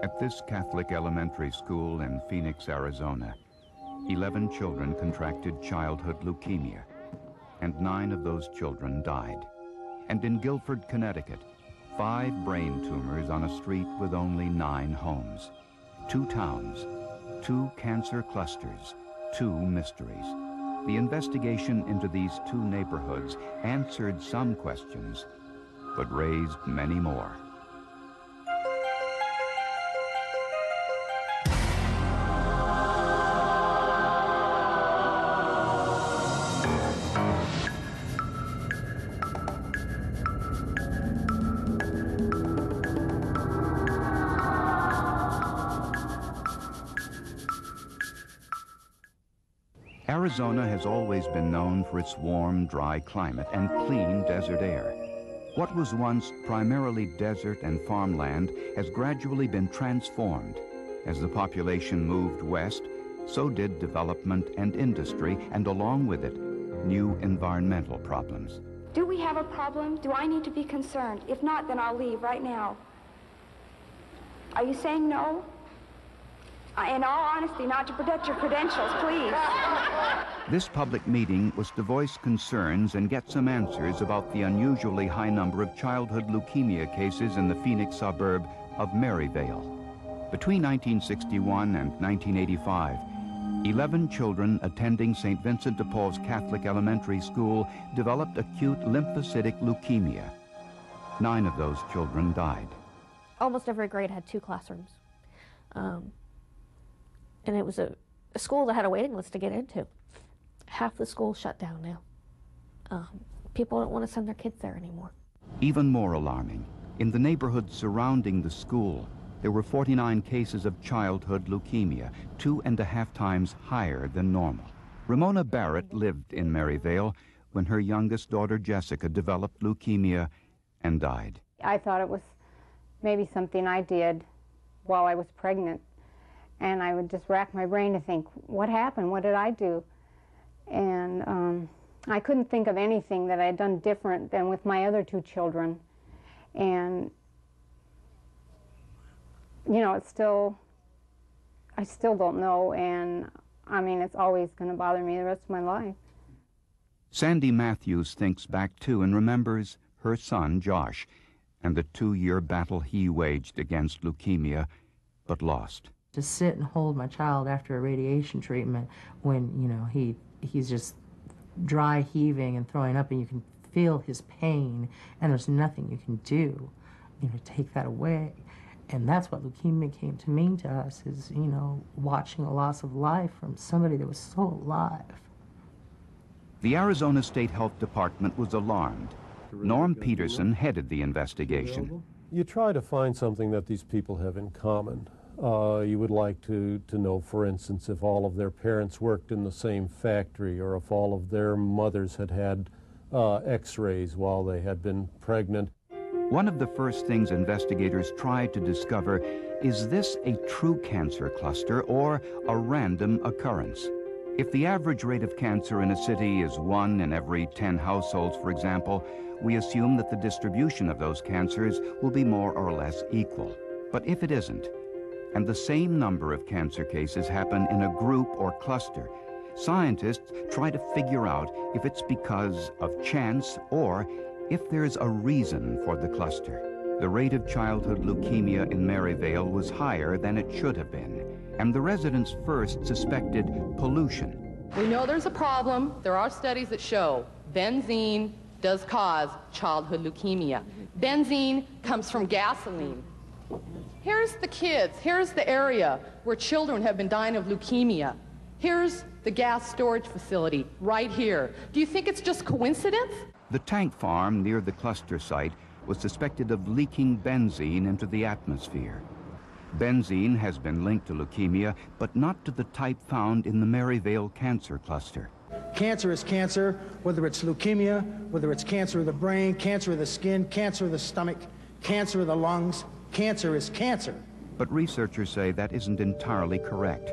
At this Catholic elementary school in Phoenix, Arizona, 11 children contracted childhood leukemia, and 9 of those children died. And in Guilford, Connecticut, 5 brain tumors on a street with only 9 homes. 2 towns, 2 cancer clusters, 2 mysteries. The investigation into these 2 neighborhoods answered some questions, but raised many more. Arizona has always been known for its warm, dry climate and clean desert air. What was once primarily desert and farmland has gradually been transformed. As the population moved west, so did development and industry, and along with it, new environmental problems. Do we have a problem? Do I need to be concerned? If not, then I'll leave right now. Are you saying no? In all honesty, not to protect your credentials, please. This public meeting was to voice concerns and get some answers about the unusually high number of childhood leukemia cases in the Phoenix suburb of Maryvale. Between 1961 and 1985, 11 children attending St. Vincent de Paul's Catholic Elementary School developed acute lymphocytic leukemia. 9 of those children died. Almost every grade had 2 classrooms. And it was a school that had a waiting list to get into. Half the school shut down now. People don't want to send their kids there anymore. Even more alarming, in the neighborhood surrounding the school, there were 49 cases of childhood leukemia, 2.5 times higher than normal. Ramona Barrett lived in Maryvale when her youngest daughter Jessica developed leukemia and died. I thought it was maybe something I did while I was pregnant. And I would just rack my brain to think, what happened? What did I do? And I couldn't think of anything that I had done different than with my other 2 children. And, you know, I still don't know. And, I mean, it's always going to bother me the rest of my life. Sandy Matthews thinks back, too, and remembers her son, Josh, and the 2-year battle he waged against leukemia, but lost. To sit and hold my child after a radiation treatment when, you know, he's just dry heaving and throwing up, and you can feel his pain, and there's nothing you can do, you know, to take that away. And that's what leukemia came to mean to us, is, you know, watching a loss of life from somebody that was so alive. The Arizona State Health Department was alarmed. Norm Peterson headed the investigation. You try to find something that these people have in common. You would like to know, for instance, if all of their parents worked in the same factory, or if all of their mothers had had x-rays while they had been pregnant. One of the first things investigators tried to discover, is this a true cancer cluster or a random occurrence? If the average rate of cancer in a city is 1 in every 10 households, for example, we assume that the distribution of those cancers will be more or less equal. But if it isn't, and the same number of cancer cases happen in a group or cluster, scientists try to figure out if it's because of chance or if there's a reason for the cluster. The rate of childhood leukemia in Maryvale was higher than it should have been, and the residents first suspected pollution. We know there's a problem. There are studies that show benzene does cause childhood leukemia. Benzene comes from gasoline. Here's the kids. Here's the area where children have been dying of leukemia. Here's the gas storage facility right here. Do you think it's just coincidence? The tank farm near the cluster site was suspected of leaking benzene into the atmosphere. Benzene has been linked to leukemia, but not to the type found in the Maryvale cancer cluster. Cancer is cancer, whether it's leukemia, whether it's cancer of the brain, cancer of the skin, cancer of the stomach, cancer of the lungs. Cancer is cancer. But researchers say that isn't entirely correct.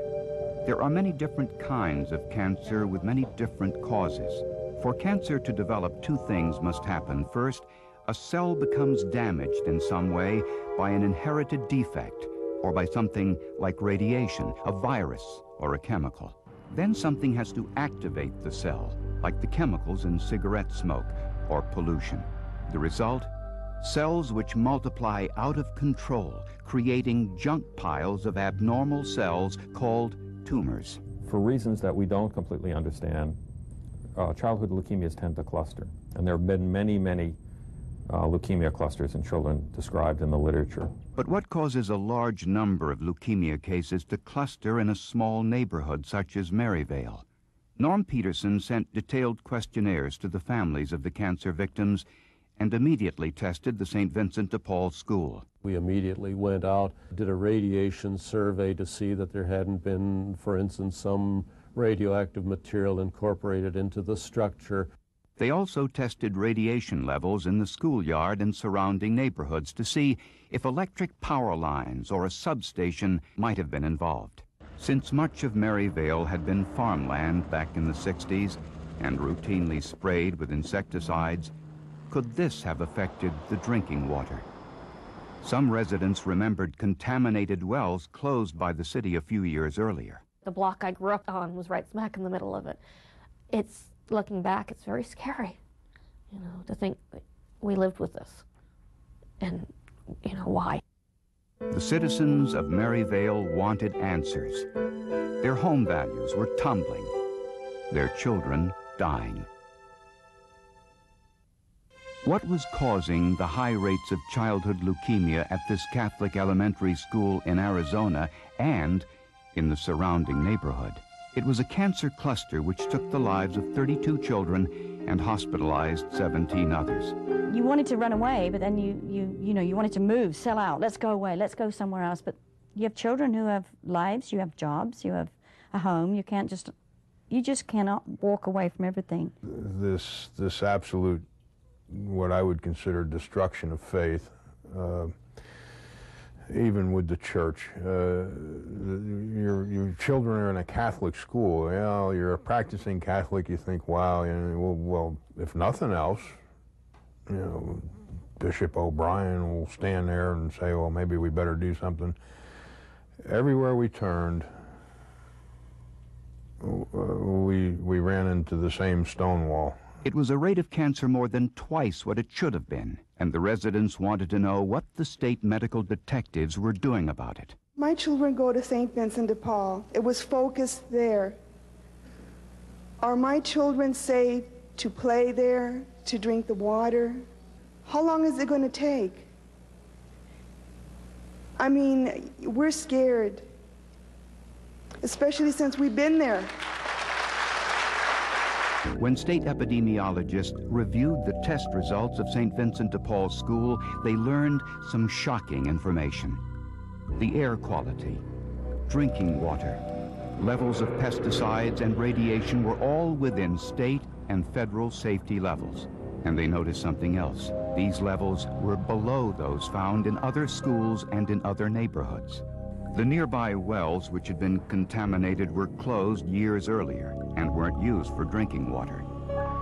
There are many different kinds of cancer with many different causes. For cancer to develop, 2 things must happen. First, a cell becomes damaged in some way by an inherited defect, or by something like radiation, a virus, or a chemical. Then something has to activate the cell, like the chemicals in cigarette smoke or pollution. The result? Cells which multiply out of control, creating junk piles of abnormal cells called tumors. For reasons that we don't completely understand, childhood leukemias tend to cluster. And there have been many, many leukemia clusters in children described in the literature. But what causes a large number of leukemia cases to cluster in a small neighborhood such as Maryvale? Norm Peterson sent detailed questionnaires to the families of the cancer victims and immediately tested the St. Vincent de Paul School. We immediately went out, did a radiation survey to see that there hadn't been, for instance, some radioactive material incorporated into the structure. They also tested radiation levels in the schoolyard and surrounding neighborhoods to see if electric power lines or a substation might have been involved. Since much of Maryvale had been farmland back in the 60s and routinely sprayed with insecticides, could this have affected the drinking water? Some residents remembered contaminated wells closed by the city a few years earlier. The block I grew up on was right smack in the middle of it. It's, looking back, it's very scary, you know, to think that we lived with this and, you know, why. The citizens of Maryvale wanted answers. Their home values were tumbling, their children dying. What was causing the high rates of childhood leukemia at this Catholic elementary school in Arizona and in the surrounding neighborhood? It was a cancer cluster which took the lives of 32 children and hospitalized 17 others. You wanted to run away, but then you wanted to move, sell out, let's go away, let's go somewhere else. But you have children who have lives, you have jobs, you have a home. You just cannot walk away from everything. This absolute, what I would consider destruction of faith, even with the church. Your children are in a Catholic school. You know, you're a practicing Catholic, you think, wow, you know, well, if nothing else, you know, Bishop O'Brien will stand there and say, well, maybe we better do something. Everywhere we turned, we ran into the same stone wall. It was a rate of cancer more than twice what it should have been, and the residents wanted to know what the state medical detectives were doing about it. My children go to St. Vincent de Paul. It was focused there. Are my children safe to play there, to drink the water? How long is it going to take? I mean, we're scared, especially since we've been there. When state epidemiologists reviewed the test results of St. Vincent de Paul School, they learned some shocking information. The air quality, drinking water, levels of pesticides and radiation were all within state and federal safety levels. And they noticed something else. These levels were below those found in other schools and in other neighborhoods. The nearby wells, which had been contaminated, were closed years earlier and weren't used for drinking water.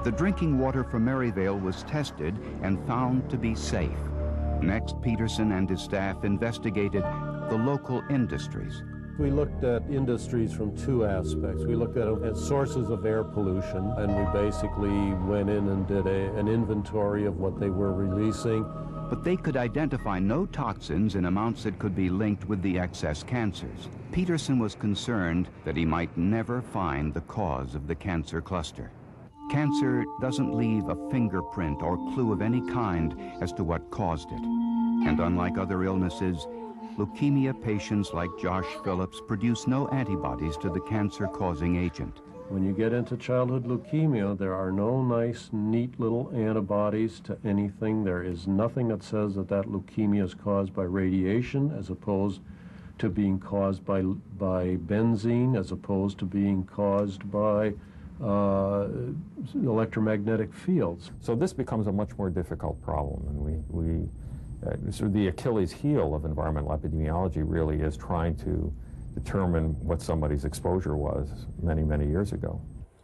The drinking water from Maryvale was tested and found to be safe. Next, Peterson and his staff investigated the local industries. We looked at industries from two aspects. We looked at sources of air pollution, and we basically went in and did an inventory of what they were releasing. But they could identify no toxins in amounts that could be linked with the excess cancers. Peterson was concerned that he might never find the cause of the cancer cluster. Cancer doesn't leave a fingerprint or clue of any kind as to what caused it. And unlike other illnesses, leukemia patients like Josh Phillips produce no antibodies to the cancer-causing agent. When you get into childhood leukemia, there are no nice, neat little antibodies to anything. There is nothing that says that leukemia is caused by radiation as opposed to being caused by benzene, as opposed to being caused by electromagnetic fields. So this becomes a much more difficult problem, and so the Achilles heel of environmental epidemiology really is trying to determine what somebody's exposure was many, many years ago.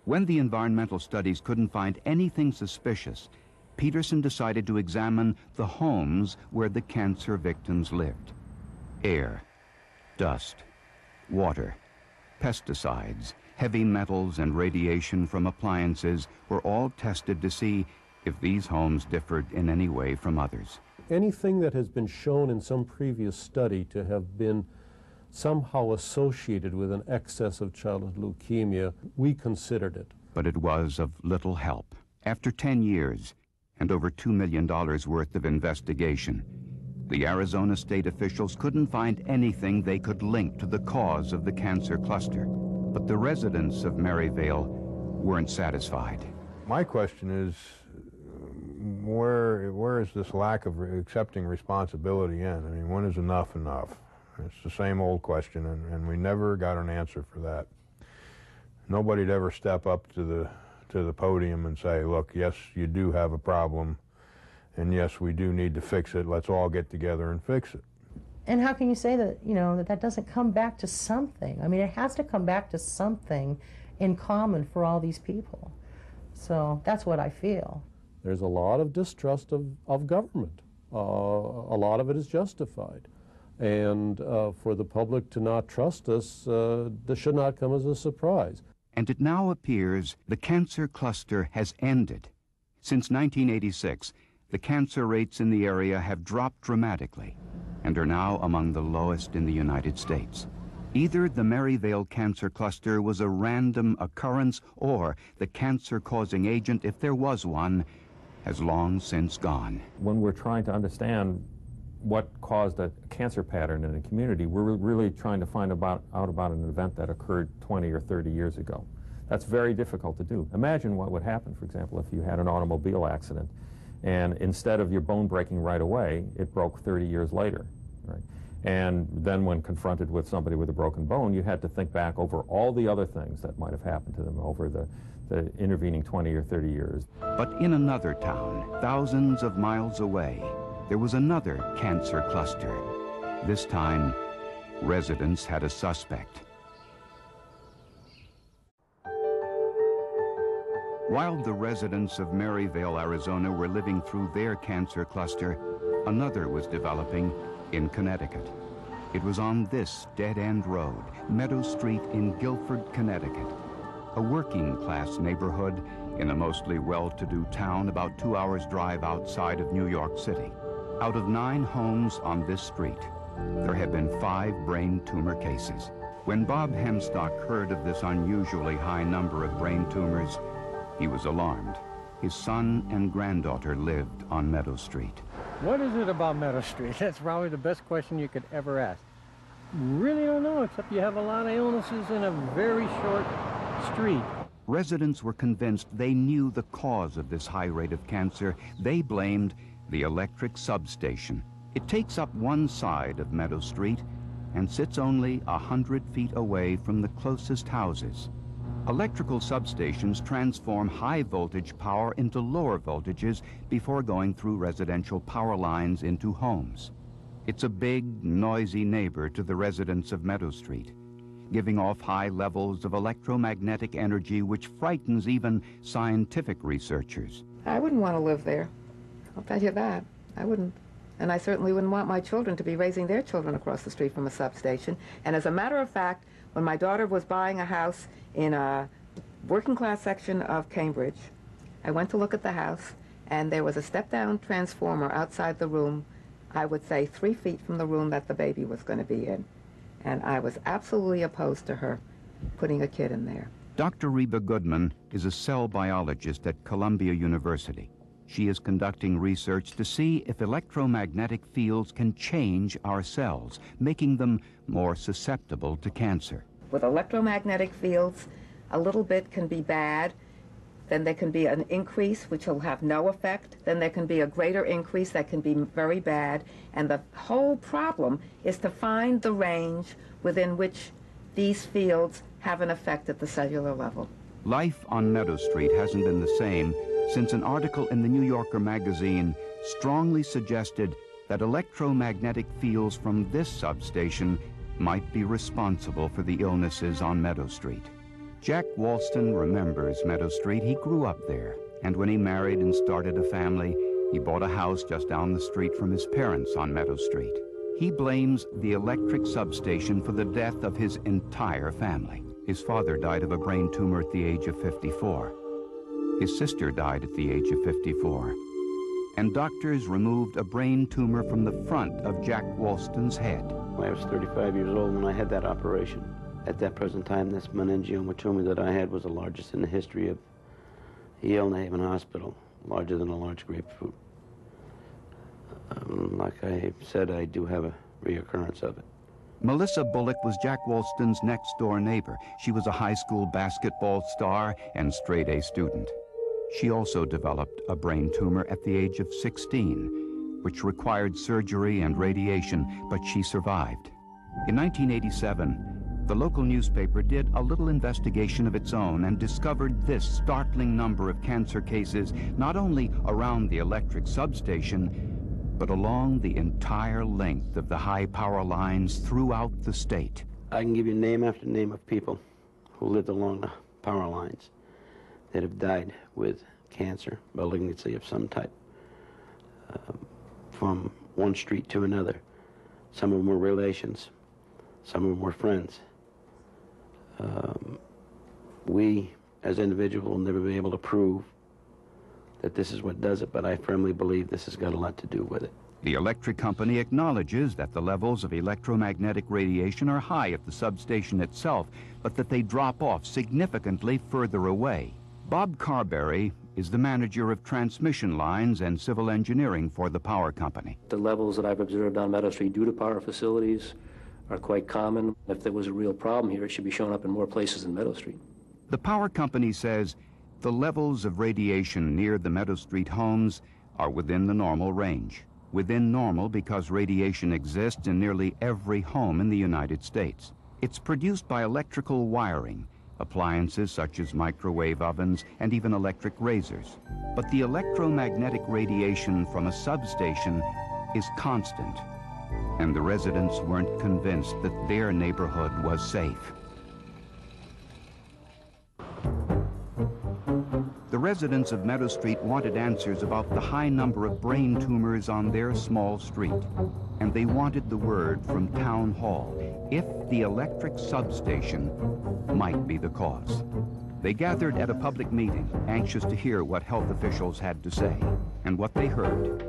When the environmental studies couldn't find anything suspicious, Peterson decided to examine the homes where the cancer victims lived. Air, Dust, water, pesticides, heavy metals, and radiation from appliances were all tested to see if these homes differed in any way from others. Anything that has been shown in some previous study to have been somehow associated with an excess of childhood leukemia, we considered it. But it was of little help. After 10 years and over $2 million worth of investigation, the Arizona state officials couldn't find anything they could link to the cause of the cancer cluster. But the residents of Maryvale weren't satisfied. My question is, where is this lack of accepting responsibility in? I mean, when is enough enough? It's the same old question, and we never got an answer for that. Nobody'd ever step up to the podium and say, look, yes, you do have a problem, and yes, we do need to fix it. Let's all get together and fix it. And how can you say that, you know, that doesn't come back to something? I mean, it has to come back to something in common for all these people. So that's what I feel. There's a lot of distrust of government. A lot of it is justified. And for the public to not trust us, this should not come as a surprise. And it now appears the cancer cluster has ended. Since 1986, the cancer rates in the area have dropped dramatically and are now among the lowest in the United States. Either the Maryvale cancer cluster was a random occurrence, or the cancer-causing agent, if there was one, has long since gone. When we're trying to understand what caused a cancer pattern in a community, we're really trying to find out about an event that occurred 20 or 30 years ago. That's very difficult to do. Imagine what would happen, for example, if you had an automobile accident and instead of your bone breaking right away, it broke 30 years later, right? And then when confronted with somebody with a broken bone, you had to think back over all the other things that might have happened to them over the intervening 20 or 30 years. But in another town, thousands of miles away, there was another cancer cluster. This time, residents had a suspect. While the residents of Maryvale, Arizona were living through their cancer cluster, another was developing in Connecticut. It was on this dead-end road, Meadow Street in Guilford, Connecticut, a working-class neighborhood in a mostly well-to-do town about 2 hours' drive outside of New York City. Out of 9 homes on this street, there have been 5 brain tumor cases. When Bob Hemstock heard of this unusually high number of brain tumors, he was alarmed. His son and granddaughter lived on Meadow Street. What is it about Meadow Street? That's probably the best question you could ever ask. Really don't know, except you have a lot of illnesses in a very short street. Residents were convinced they knew the cause of this high rate of cancer. They blamed the electric substation. It takes up one side of Meadow Street and sits only 100 feet away from the closest houses. Electrical substations transform high voltage power into lower voltages before going through residential power lines into homes. It's a big, noisy neighbor to the residents of Meadow Street, giving off high levels of electromagnetic energy which frightens even scientific researchers. I wouldn't want to live there. I'll tell you that. I wouldn't. And I certainly wouldn't want my children to be raising their children across the street from a substation. And as a matter of fact, when my daughter was buying a house in a working-class section of Cambridge, I went to look at the house, and there was a step-down transformer outside the room, I would say 3 feet from the room that the baby was going to be in. And I was absolutely opposed to her putting a kid in there. Dr. Reba Goodman is a cell biologist at Columbia University. She is conducting research to see if electromagnetic fields can change our cells, making them more susceptible to cancer. With electromagnetic fields, a little bit can be bad, then there can be an increase which will have no effect, then there can be a greater increase that can be very bad, and the whole problem is to find the range within which these fields have an effect at the cellular level. Life on Meadow Street hasn't been the same since an article in the New Yorker magazine strongly suggested that electromagnetic fields from this substation might be responsible for the illnesses on Meadow Street. Jack Walston remembers Meadow Street. He grew up there, and when he married and started a family, he bought a house just down the street from his parents on Meadow Street. He blames the electric substation for the death of his entire family. His father died of a brain tumor at the age of 54. His sister died at the age of 54. And doctors removed a brain tumor from the front of Jack Walston's head. I was 35 years old when I had that operation. At that present time, this meningioma tumor that I had was the largest in the history of Yale New Haven Hospital, larger than a large grapefruit. Like I said, I do have a reoccurrence of it. Melissa Bullock was Jack Walston's next-door neighbor. She was a high school basketball star and straight-A student. She also developed a brain tumor at the age of 16, which required surgery and radiation, but she survived. In 1987, the local newspaper did a little investigation of its own and discovered this startling number of cancer cases, not only around the electric substation, but along the entire length of the high power lines throughout the state. I can give you name after name of people who lived along the power lines that have died with cancer, malignancy of some type, from one street to another. Some of them were relations, some of them were friends. We, as individuals, will never be able to prove that this is what does it, but I firmly believe this has got a lot to do with it. The electric company acknowledges that the levels of electromagnetic radiation are high at the substation itself, but that they drop off significantly further away. Bob Carberry is the manager of transmission lines and civil engineering for the power company. The levels that I've observed on Meadow Street due to power facilities are quite common. If there was a real problem here, it should be showing up in more places than Meadow Street. The power company says the levels of radiation near the Meadow Street homes are within the normal range. Within normal because radiation exists in nearly every home in the United States. It's produced by electrical wiring, appliances such as microwave ovens, and even electric razors. But the electromagnetic radiation from a substation is constant, and the residents weren't convinced that their neighborhood was safe. The residents of Meadow Street wanted answers about the high number of brain tumors on their small street, and they wanted the word from Town Hall if the electric substation might be the cause. They gathered at a public meeting, anxious to hear what health officials had to say, and what they heard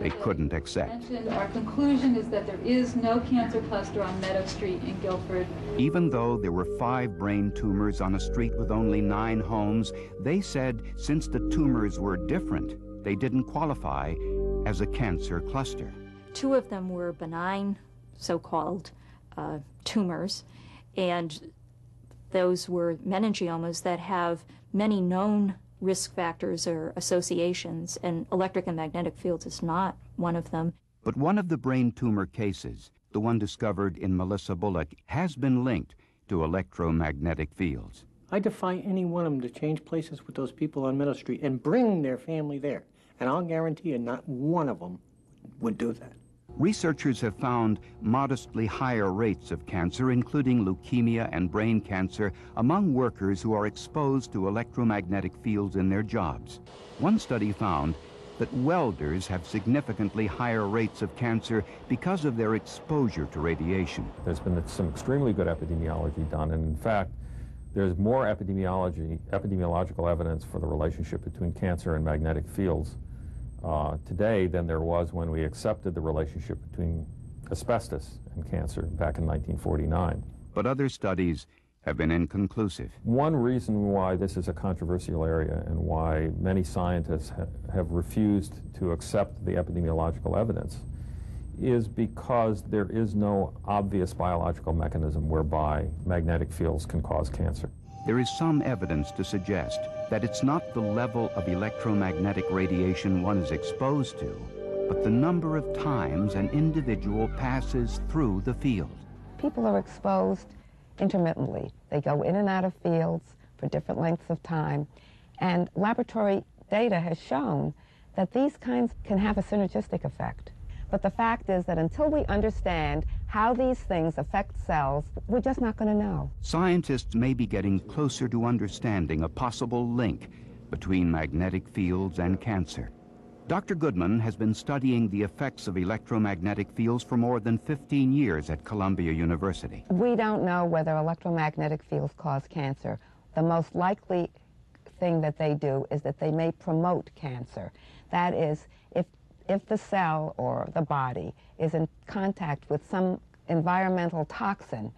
they couldn't accept. Our conclusion is that there is no cancer cluster on Meadow Street in Guilford. Even though there were 5 brain tumors on a street with only 9 homes, they said since the tumors were different, they didn't qualify as a cancer cluster. 2 of them were benign, so-called tumors, and those were meningiomas that have many known risk factors or associations, and electric and magnetic fields is not one of them. But one of the brain tumor cases, the one discovered in Melissa Bullock, has been linked to electromagnetic fields. I defy any one of them to change places with those people on Meadow Street and bring their family there. And I'll guarantee you not one of them would do that. Researchers have found modestly higher rates of cancer, including leukemia and brain cancer, among workers who are exposed to electromagnetic fields in their jobs. One study found that welders have significantly higher rates of cancer because of their exposure to radiation. There's been some extremely good epidemiology done, and in fact, there's more epidemiological evidence for the relationship between cancer and magnetic fields today than there was when we accepted the relationship between asbestos and cancer back in 1949. But other studies have been inconclusive. One reason why this is a controversial area and why many scientists have refused to accept the epidemiological evidence is because there is no obvious biological mechanism whereby magnetic fields can cause cancer. There is some evidence to suggest that it's not the level of electromagnetic radiation one is exposed to, but the number of times an individual passes through the field. People are exposed intermittently. They go in and out of fields for different lengths of time, and laboratory data has shown that these kinds can have a synergistic effect. But the fact is that until we understand how these things affect cells, we're just not going to know. Scientists may be getting closer to understanding a possible link between magnetic fields and cancer. Dr. Goodman has been studying the effects of electromagnetic fields for more than 15 years at Columbia University. We don't know whether electromagnetic fields cause cancer. The most likely thing that they do is that they may promote cancer. That is, if the cell or the body is in contact with some environmental toxin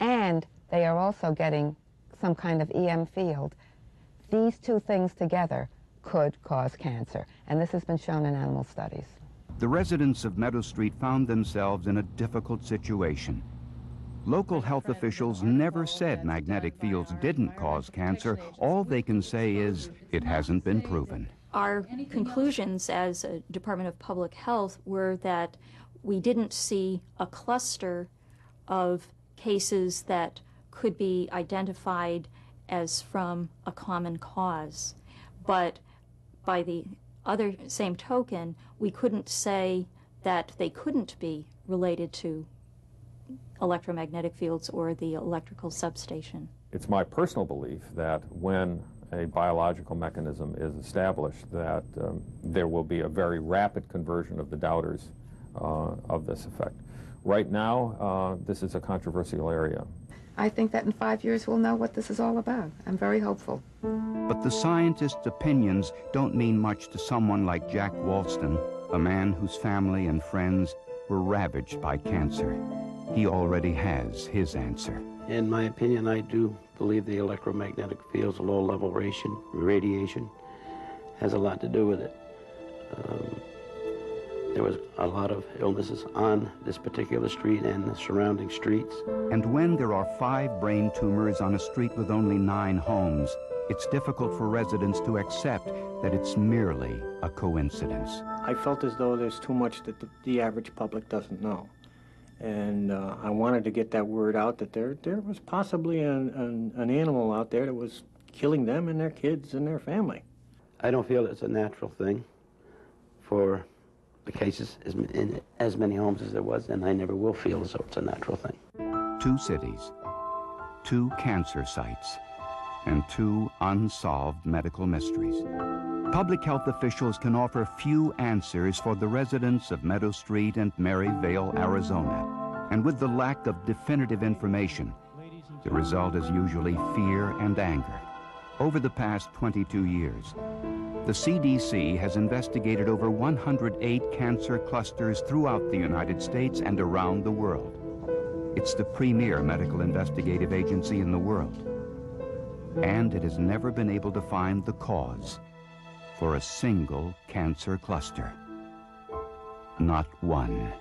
and they are also getting some kind of EM field, these two things together could cause cancer, and this has been shown in animal studies. The residents of Meadow Street found themselves in a difficult situation. Local health officials never said magnetic fields didn't cause cancer. All they can say is it hasn't been proven. Our conclusions as a Department of Public Health were that we didn't see a cluster of cases that could be identified as from a common cause. But by the other same token, we couldn't say that they couldn't be related to electromagnetic fields or the electrical substation. It's my personal belief that when a biological mechanism is established, that there will be a very rapid conversion of the doubters of this effect. Right now, this is a controversial area. I think that in 5 years we'll know what this is all about. I'm very hopeful. But the scientists' opinions don't mean much to someone like Jack Walston, a man whose family and friends were ravaged by cancer. He already has his answer. In my opinion, I do believe the electromagnetic fields, low-level radiation, has a lot to do with it. There was a lot of illnesses on this particular street and the surrounding streets. And when there are 5 brain tumors on a street with only 9 homes, it's difficult for residents to accept that it's merely a coincidence. I felt as though there's too much that the average public doesn't know. And I wanted to get that word out that there was possibly an animal out there that was killing them and their kids and their family. I don't feel it's a natural thing for the cases in as many homes as there was, and I never will feel as though it's a natural thing. 2 cities, 2 cancer sites, and 2 unsolved medical mysteries. Public health officials can offer few answers for the residents of Meadow Street and Maryvale, Arizona. And with the lack of definitive information, the result is usually fear and anger. Over the past 22 years, the CDC has investigated over 108 cancer clusters throughout the United States and around the world. It's the premier medical investigative agency in the world. And it has never been able to find the cause for a single cancer cluster. Not one.